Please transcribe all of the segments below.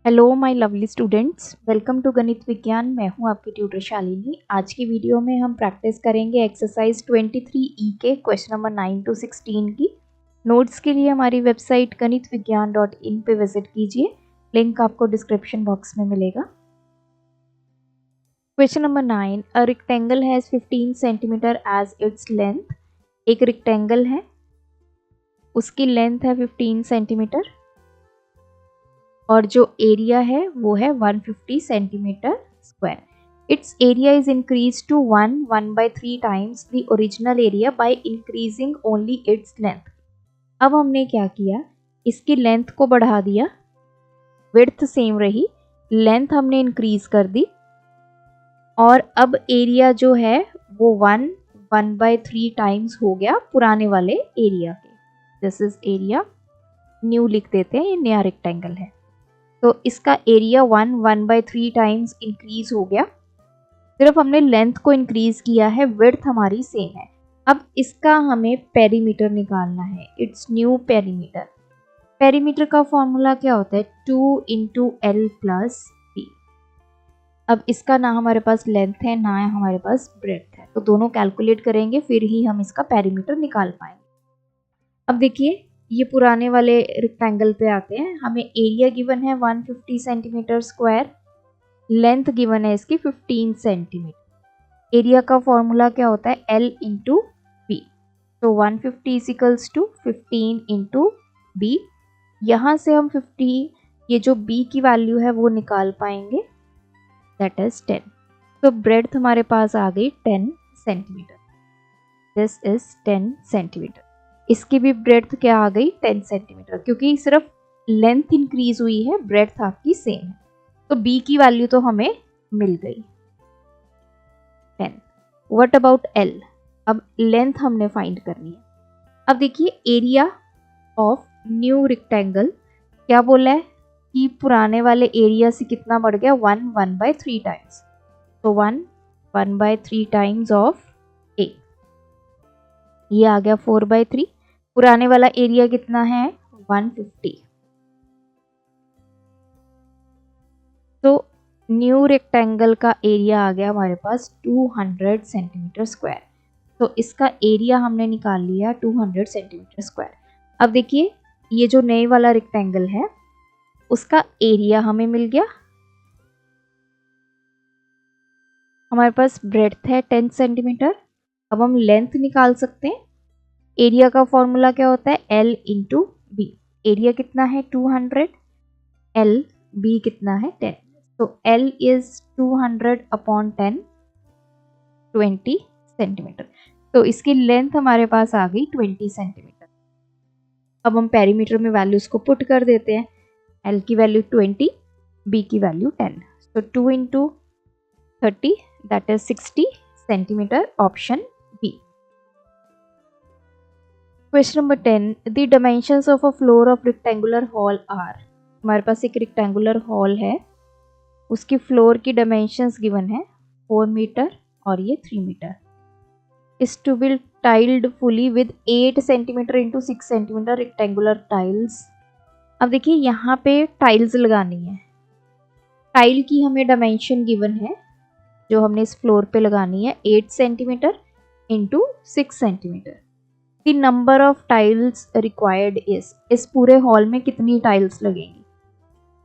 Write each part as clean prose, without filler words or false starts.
Hello my lovely students, welcome to Ganit Vigyan. मैं हूं आपकी ट्यूटर शालिनी। आज की वीडियो में हम प्रैक्टिस करेंगे एक्सरसाइज 23E के क्वेश्चन नंबर 9 to 16 की। नोट्स के लिए हमारी वेबसाइट ganitviggyan.in पे विजिट कीजिए, लिंक आपको डिस्क्रिप्शन बॉक्स में मिलेगा। Question number 9, a rectangle has 15 centimetre as its length. एक रेक्टेंगल है, उसकी लेंथ है 15 सेंटीमीटर और जो एरिया है वो है 150 centimetre square. Its area is increase to 1/3 times the original area by increasing only its length. अब हमने क्या किया, इसकी लेंथ को बढ़ा दिया, विड्थ सेम रही, लेंथ हमने इंक्रीज कर दी और अब एरिया जो है वो 1/3 टाइम्स हो गया पुराने वाले एरिया के। दिस इज एरिया, न्यू लिख देते हैं, ये नया रेक्टेंगल है तो इसका एरिया 1/3 टाइम्स इंक्रीज हो गया। सिर्फ हमने लेंथ को इंक्रीज किया है, विड्थ हमारी सेम है। अब इसका हमें पेरीमीटर निकालना है, इट्स न्यू पेरीमीटर। पेरीमीटर का फॉर्मूला क्या होता है, 2 × L + B। अब इसका ना हमारे पास लेंथ है ना हमारे पास ब्रेड्थ है, तो दोनों कैलकुलेट करेंगे फिर ही हम इसका पेरीमीटर निकाल पाएंगे। अब देखिए, ये पुराने वाले रेक्टेंगल पे आते हैं। हमें एरिया गिवन है 150 सेंटीमीटर स्क्वायर, लेंथ गिवन है इसकी 15 सेंटीमीटर। एरिया का फॉर्मूला क्या होता है, L × B। तो 150 = 15 × B। यहाँ से हम 50, ये जो B की वैल्यू है वो निकाल पाएंगे, दैट इज 10। तो ब्रेड्थ हमारे पास आ गई 10 सेंटीमीटर। This is 10 centimetre. इसकी भी ब्रेड्थ क्या आ गई, 10 सेंटीमीटर, क्योंकि सिर्फ लेंथ इंक्रीज हुई है, ब्रेड्थ आपकी सेम है। तो B की वैल्यू तो हमें मिल गई 10। What about L? अब लेंथ हमने फाइंड करनी है। अब देखिए, एरिया ऑफ न्यू रेक्टेंगल क्या बोला है कि पुराने वाले एरिया से कितना बढ़ गया, 1/3 टाइम्स। तो 1/3 टाइम्स ऑफ A, ये आ गया 4/3। पुराने वाला एरिया कितना है, 150। तो न्यू रेक्टेंगल का एरिया आ गया हमारे पास 200 सेंटीमीटर स्क्वायर। तो इसका एरिया हमने निकाल लिया 200 सेंटीमीटर स्क्वायर। अब देखिए, ये जो नए वाला रेक्टेंगल है उसका एरिया हमें मिल गया। हमारे पास ब्रेड्थ है 10 सेंटीमीटर। अब हम लेंथ निकाल सकते हैं। एरिया का फॉर्मूला क्या होता है, L × B। एरिया कितना है 200, L B कितना है 10। तो L इज 200/10, 20 सेंटीमीटर। तो इसकी लेंथ हमारे पास आ गई 20 सेंटीमीटर। अब हम पेरीमीटर में वैल्यूज को पुट कर देते हैं। L की वैल्यू 20, B की वैल्यू 10। तो 2 × 30, that is 60 centimetre, option B। Question number 10, the dimensions of a floor of rectangular hall are. हमारे पास एक रेक्टेंगुलर हॉल है, उसकी फ्लोर की डायमेंशंस गिवन है 4 मीटर और ये 3 metre. Is to be tiled fully with 8 centimetre × 6 centimetre rectangular tiles. अब देखिए, यहाँ पे टाइल्स लगानी है। टाइल की हमें डायमेंशन गिवन है जो हमने इस फ्लोर पे लगानी है, 8 centimetre × 6 centimetre. The number of tiles required is, इस पूरे हॉल में कितनी टाइल्स लगेंगी।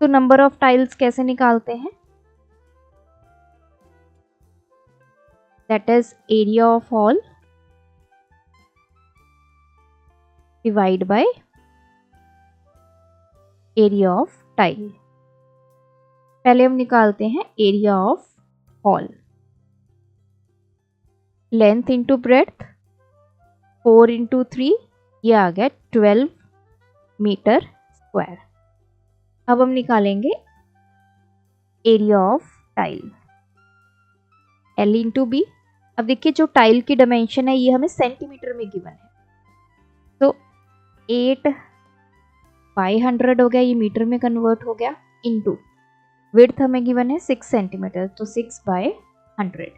तो नंबर ऑफ टाइल्स कैसे निकालते हैं, that is area of hall divide by area of tile. पहले हम निकालते हैं area of hall. Length into breadth, 4 × 3, ये आ गया 12 मीटर स्क्वायर। अब हम निकालेंगे area of tile, L × B। अब देखिए, जो टाइल की डायमेंशन है ये हमें सेंटीमीटर में गिवन है, तो 8/100 हो गया, ये मीटर में कन्वर्ट हो गया, इनटू विड्थ हमें गिवन है 6 सेंटीमीटर, तो 6/100,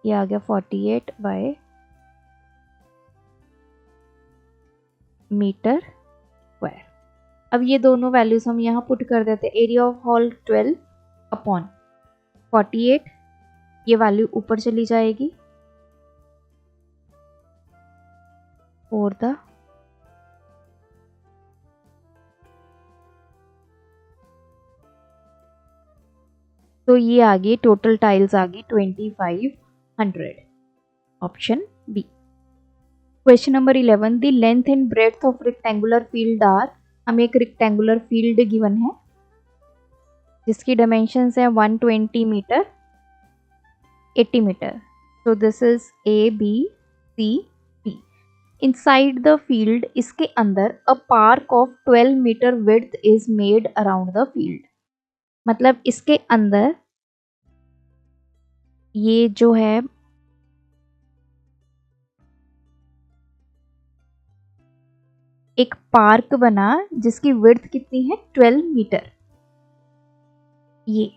ये आ गया 48 मीटर स्क्वायर। अब ये दोनों वैल्यूज हम यहाँ पुट कर देते हैं। एरिया ऑफ हॉल 12/48, ये वैल्यू ऊपर चली जाएगी फॉर द तो ये आ गई टोटल टाइल्स आ गई 2500, option B. Question number 11, the length and breadth of rectangular field are, हमें एक रेक्टेंगुलर फील्ड गिवन है जिसकी डायमेंशंस है 120 metre, 80 metre. So this is A B C B. Inside the field, इसके अंदर a park of 12 metre width is made around the field. मतलब इसके अंदर ये जो है एक पार्क बना जिसकी विड्थ कितनी है 12 मीटर। ये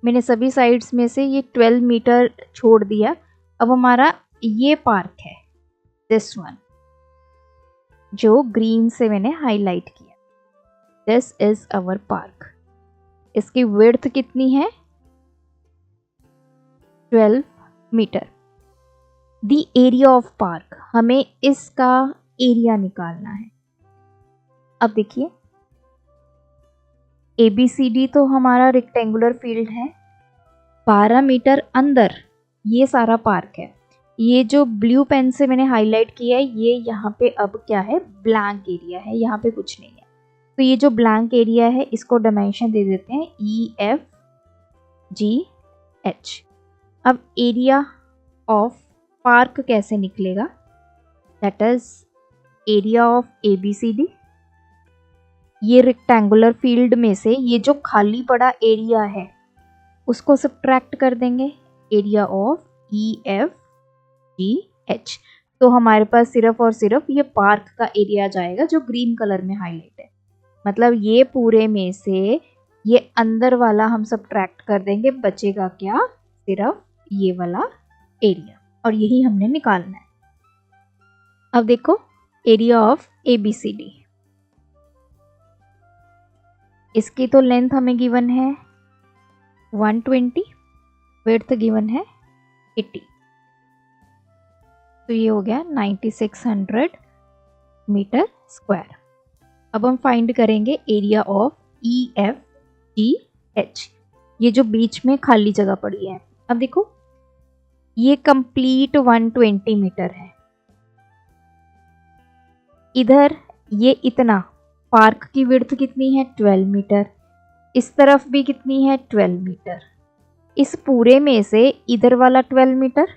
मैंने सभी साइड्स में से ये 12 मीटर छोड़ दिया। अब हमारा ये पार्क है, दिस वन जो ग्रीन से मैंने हाईलाइट किया, दिस इज अवर पार्क। इसकी विड्थ कितनी है 12 metre. The area of park, हमें इसका एरिया निकालना है। अब देखिए ABCD तो हमारा रेक्टेंगुलर फील्ड है, 12 मीटर अंदर ये सारा पार्क है। ये जो ब्लू पेन से मैंने हाईलाइट किया है ये यहाँ पे अब क्या है, ब्लैंक एरिया है, यहाँ पे कुछ नहीं है। तो ये जो ब्लैंक एरिया है इसको डायमेंशन दे देते हैं EFGH। अब एरिया ऑफ पार्क कैसे निकलेगा, that is area of ABCD। ये रेक्टेंगुलर फील्ड में से ये जो खाली पड़ा एरिया है उसको सब्ट्रैक्ट कर देंगे, एरिया ऑफ EFGH। तो हमारे पास सिर्फ और सिर्फ ये पार्क का एरिया जाएगा जो ग्रीन कलर में हाईलाइट है। मतलब ये पूरे में से ये अंदर वाला हम सब्ट्रैक्ट कर देंगे, बचेगा क्या, सिर्फ ये वाला एरिया, और यही हमने निकालना है। अब देखो एरिया ऑफ ABCD, इसकी तो लेंथ हमें गिवन है 120, विड्थ गिवन है 80, तो ये हो गया 9600 मीटर स्क्वायर। अब हम फाइंड करेंगे एरिया ऑफ EFGH, ये जो बीच में खाली जगह पड़ी है। अब देखो ये कंप्लीट 120 मीटर है, इधर ये इतना, पार्क की विड्थ कितनी है 12 मीटर, इस तरफ भी कितनी है 12 मीटर। इस पूरे में से इधर वाला 12 मीटर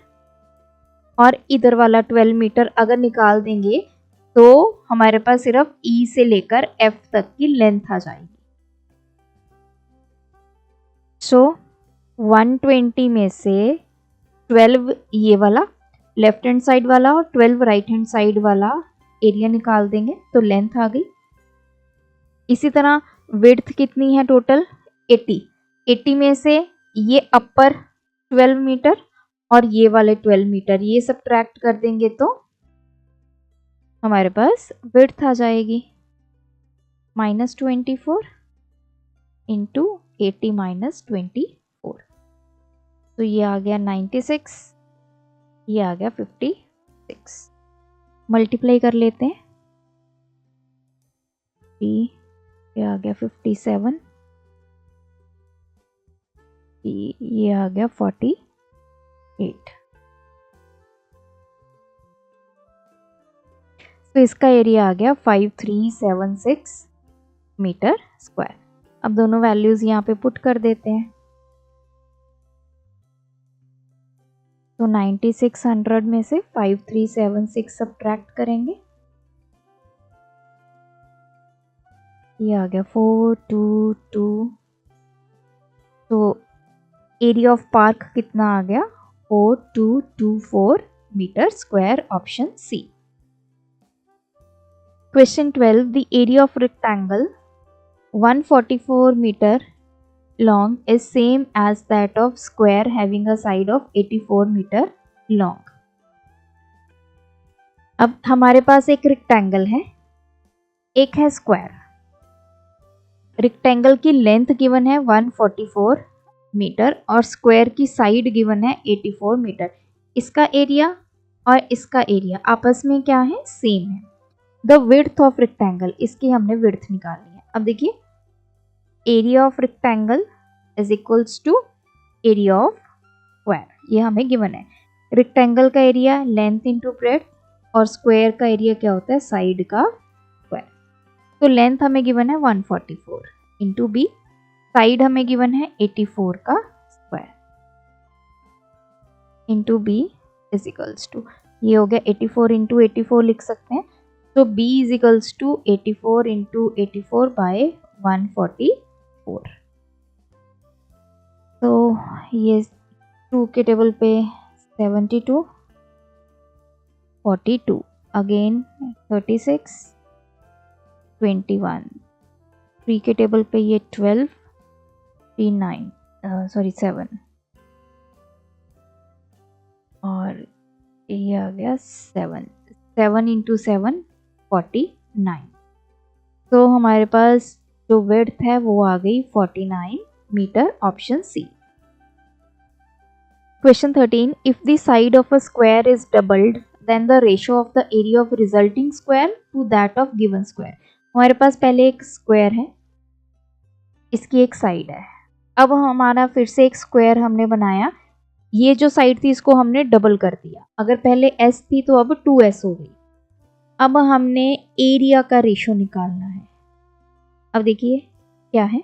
और इधर वाला 12 मीटर अगर निकाल देंगे तो हमारे पास सिर्फ E से लेकर F तक की लेंथ आ जाएगी। सो 120 में से 12 ये वाला लेफ्ट हैंड साइड वाला और 12 राइट हैंड साइड वाला एरिया निकाल देंगे तो लेंथ आ गई। इसी तरह विड्थ कितनी है टोटल 80, 80 में से ये अपर 12 मीटर और ये वाले 12 मीटर ये सब्ट्रैक्ट कर देंगे तो हमारे पास विड्थ आ जाएगी -24 इंटू 80 - 24, तो ये आ गया 96, ये आ गया 56। मल्टीप्लाई कर लेते हैं, ये आ गया 57, ये आ गया 48। तो इसका एरिया आ गया 5376 मीटर स्क्वायर। अब दोनों वैल्यूज यहाँ पे पुट कर देते हैं, तो 9600 में से 5376 सब्ट्रैक्ट करेंगे, ये आ गया 422। तो एरिया ऑफ पार्क कितना आ गया 4224 metre square, option C. Question 12, the area of rectangle 144 meter long is same as that of square having a side of 84 meter long. अब हमारे पास एक रेक्टेंगल है, एक है स्क्वायर। रेक्टेंगल की लेंथ गिवन है 144 मीटर और स्क्वायर की साइड गिवन है 84 मीटर। इसका एरिया और इसका एरिया आपस में क्या है, सेम है। द विड्थ ऑफ रेक्टेंगल, इसकी हमने विड्थ निकालनी है। अब देखिए, area of rectangle is equals to area of square, ये हमें गिवन है। रेक्टेंगल का एरिया लेंथ इंटू ब्रेड्थ और स्क्वायर का एरिया क्या होता है, साइड का स्क्वायर। तो लेंथ हमें गिवन है 144 इंटू बी, साइड हमें गिवन है 84 का square into b is equals to, ये हो गया 84 इंटू 84 लिख सकते हैं। तो b is equals to 84 into 84 by 144। तो ये 2 के टेबल पे 72, 42 अगेन 36, 21, 3 के टेबल पे ये 12, 7 और ये आ गया 7 इंटू 7 49। तो हमारे पास जो विड्थ है वो आ गई 49 metre, option C. Question 13. If the side of a square is doubled, then the ratio of the area of resulting square to that of given square. हमारे पास पहले एक स्क्वायर है, इसकी एक साइड है। अब हमारा फिर से एक स्क्वायर हमने बनाया, ये जो साइड थी इसको हमने डबल कर दिया। अगर पहले s थी तो अब 2s हो गई। अब हमने एरिया का रेशो निकालना है। अब देखिए क्या है,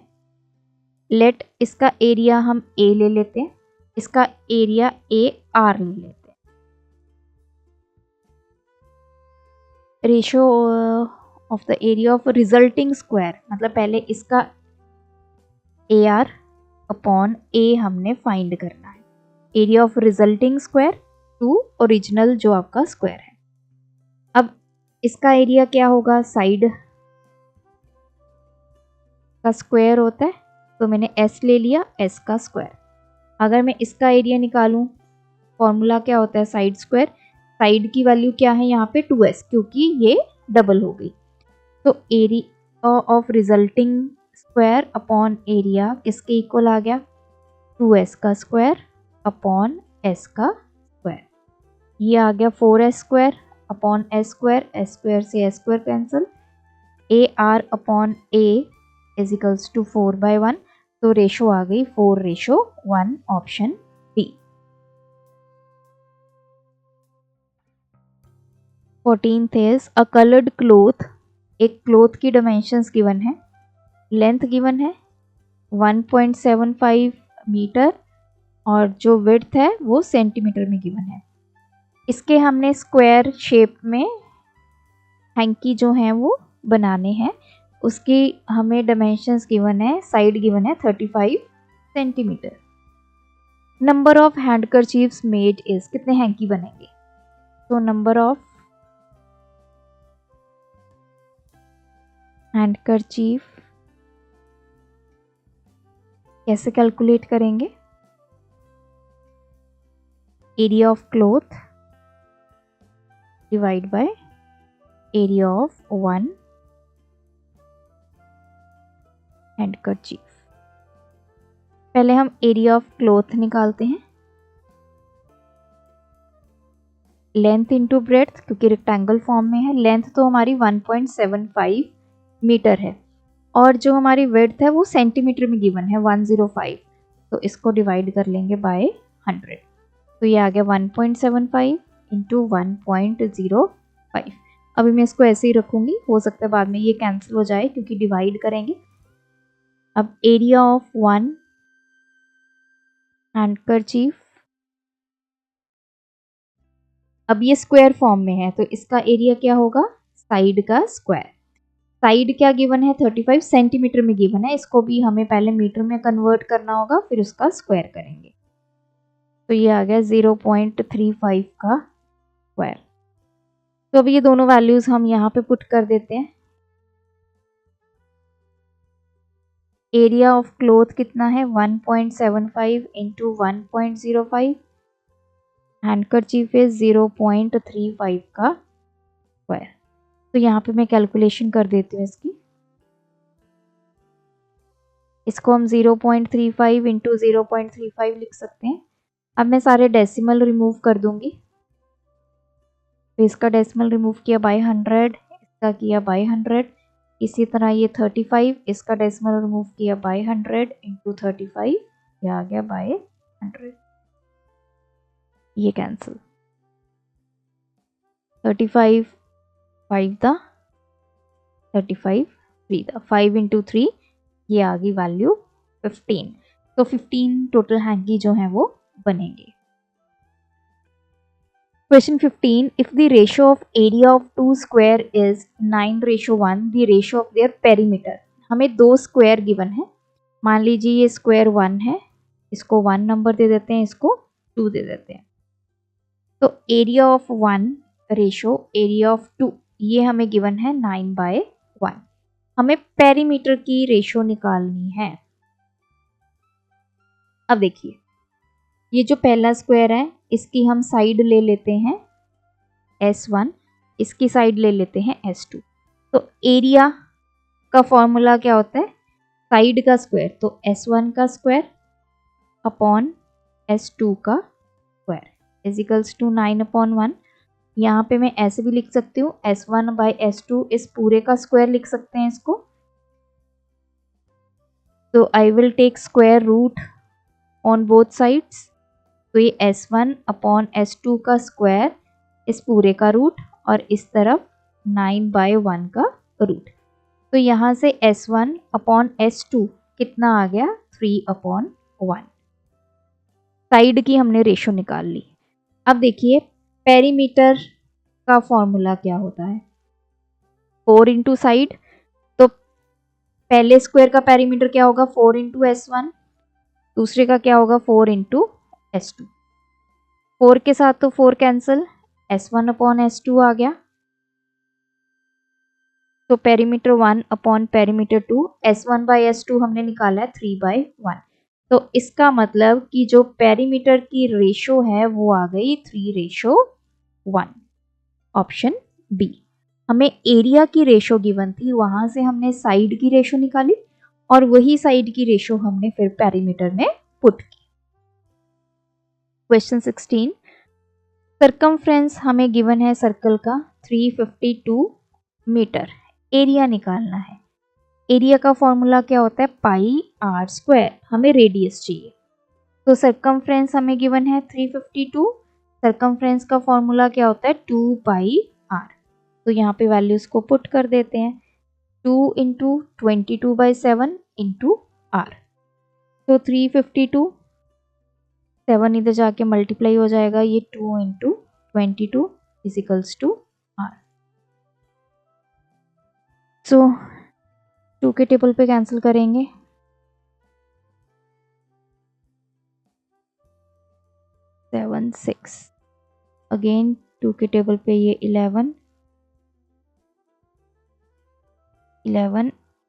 लेट इसका एरिया हम a ले लेते हैं, इसका एरिया ए आर ले लेते हैं। Ratio of the area of resulting square, मतलब पहले इसका ए आर अपॉन ए हमने फाइंड करना है। Area of resulting square to original जो आपका स्क्वायर है। अब इसका एरिया क्या होगा, साइड का स्क्वायर होता है, तो मैंने एस ले लिया, एस का स्क्वायर। अगर मैं इसका एरिया निकालूं, फॉर्मूला क्या होता है, साइड स्क्वायर। साइड की वैल्यू क्या है यहाँ पे 2s, क्योंकि ये डबल हो गई। तो area of resulting square upon area किसके इक्वल आ गया, 2s का स्क्वायर अपॉन s का स्क्वायर। ये आ गया 4s square upon s square, s square से s square cancel. A R upon A is equals to 4/1, तो रेशो आ गई 4:1, option D. 14th is a coloured cloth. एक क्लोथ की डायमेंशंस गिवन है, लेंथ गिवन है 1.75 मीटर और जो विड्थ है वो सेंटीमीटर में गिवन है। इसके हमने स्क्वायर शेप में हैंकी जो हैं वो बनाने हैं, उसकी हमें डायमेंशंस गिवन है, साइड गिवन है 35 centimetre. Number of handkerchiefs made is, कितने हैंकी बनेंगे, तो नंबर ऑफ हैंडकरचीफ कैसे कैलकुलेट करेंगे, area of cloth divide by area of 1 handkerchief. पहले हम एरिया ऑफ क्लॉथ निकालते हैं, लेंथ इंटू ब्रेड्थ, क्योंकि रेक्टेंगल फॉर्म में है। लेंथ तो हमारी 1.75 मीटर है और जो हमारी विड्थ है वो सेंटीमीटर में गिवन है 105, तो इसको डिवाइड कर लेंगे बाय 100, तो ये आ गया 1.75 इंटू 1.05। अभी मैं इसको ऐसे ही रखूंगी, हो सकता है बाद में ये कैंसिल हो जाए क्योंकि डिवाइड करेंगे। अब एरिया ऑफ 1 हैंडकरचीफ, अब ये स्क्वायर फॉर्म में है तो इसका एरिया क्या होगा, साइड का स्क्वायर। साइड क्या गिवन है, 35 सेंटीमीटर में गिवन है, इसको भी हमें पहले मीटर में कन्वर्ट करना होगा, फिर उसका स्क्वायर करेंगे। तो ये आ गया 0.35 का स्क्वायर। तो अब ये दोनों वैल्यूज हम यहाँ पे पुट कर देते हैं। एरिया ऑफ क्लॉथ कितना है, 1.75 इंटू 1.05, हैंडकरचीफ है 0.35 का स्क्वायर। तो यहाँ पे मैं कैलकुलेशन कर देती हूँ इसकी। इसको हम 0.35 इंटू 0.35 लिख सकते हैं। अब मैं सारे डेसिमल रिमूव कर दूंगी। तो इसका डेसिमल रिमूव किया बाय 100, इसका किया बाय 100, इसी तरह ये 35, इसका डेसिमल रिमूव किया बाय 100 इंटू 35, ये आ गया बाय 100, ये कैंसिल। 35 5 दा 35 3 दा 5 इंटू 3, ये आ गई वैल्यू 15। तो 15 टोटल हैंकी जो है वो बनेंगे। Question 15. If the ratio of area of two square is 9:1, the ratio of their perimeter. हमें दो स्क्वायर गिवन है। मान लीजिए ये स्क्वायर 1 है, इसको 1 नंबर दे देते हैं, इसको 2 दे देते हैं। तो area of 1 ratio area of 2, ये हमें गिवन है 9/1। हमें पेरीमीटर की रेशो निकालनी है। अब देखिए, ये जो पहला स्क्वायर है इसकी हम साइड ले लेते हैं S1, इसकी साइड ले लेते हैं S2। तो एरिया का फॉर्मूला क्या होता है? साइड का स्क्वायर, तो S1 का स्क्वायर अपॉन S2 का स्क्वायर इज इक्वल्स टू 9/1। यहाँ पे मैं ऐसे भी लिख सकती हूँ S1/S2, इस पूरे का स्क्वायर लिख सकते हैं इसको। तो I will take square root on both sides. तो ये S1 अपॉन S2 का स्क्वायर, इस पूरे का रूट, और इस तरफ 9/1 का रूट। तो यहाँ से S1 अपॉन S2 कितना आ गया? 3/1। साइड की हमने रेशो निकाल ली। अब देखिए पेरीमीटर का फॉर्मूला क्या होता है? 4 इंटू साइड। तो पहले स्क्वायर का पेरीमीटर क्या होगा? 4 इंटू S1। दूसरे का क्या होगा? 4 इंटू S2। 4 के साथ तो 4 कैंसिल, S1 अपॉन S2 आ गया। तो पेरीमीटर 1 अपॉन पेरीमीटर 2, S1/S2 हमने निकाला है 3/1। तो इसका मतलब कि जो पेरीमीटर की रेशो है वो आ गई 3:1। Option B. हमें एरिया की रेशो गिवन थी, वहां से हमने साइड की रेशो निकाली और वही साइड की रेशो हमने फिर पेरीमीटर में पुट की। क्वेश्चन 16। सर्कमफ्रेंस हमें गिवन है सर्कल का 352 मीटर। एरिया निकालना है। एरिया का फॉर्मूला क्या होता है? πr²। हमें रेडियस चाहिए। तो सर्कमफ्रेंस हमें गिवन है 352। सर्कमफ्रेंस का फॉर्मूला क्या होता है? 2πr। तो यहाँ पे वैल्यूज को पुट कर देते हैं। 2 इंटू 22/7 इंटू r। तो 352, 7 इधर जाके मल्टीप्लाई हो जाएगा, ये 2 into 22 is equals to r। So 2 के टेबल पे कैंसिल करेंगे। 7 6, अगेन 2 के टेबल पे ये 11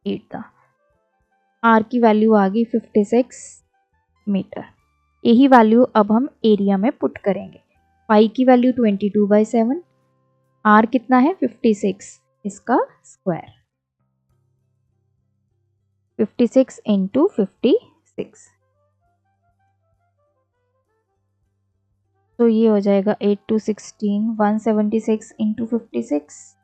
8 था। r की वैल्यू आ गई 56 मीटर। यही वैल्यू अब हम एरिया में पुट करेंगे। पाई की वैल्यू 22/7, r कितना है? 56, इसका स्क्वायर 56 इंटू 56। तो ये हो जाएगा 8 2 16, 176 इंटू 56।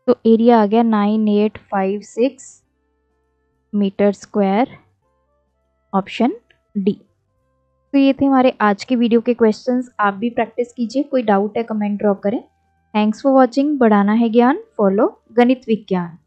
तो एरिया आ गया 9856 मीटर स्क्वायर। Option D. तो ये थे हमारे आज के वीडियो के क्वेश्चंस। आप भी प्रैक्टिस कीजिए। कोई डाउट है कमेंट ड्रॉप करें। Thanks for watching. बढ़ाना है ज्ञान, फॉलो गणित विज्ञान।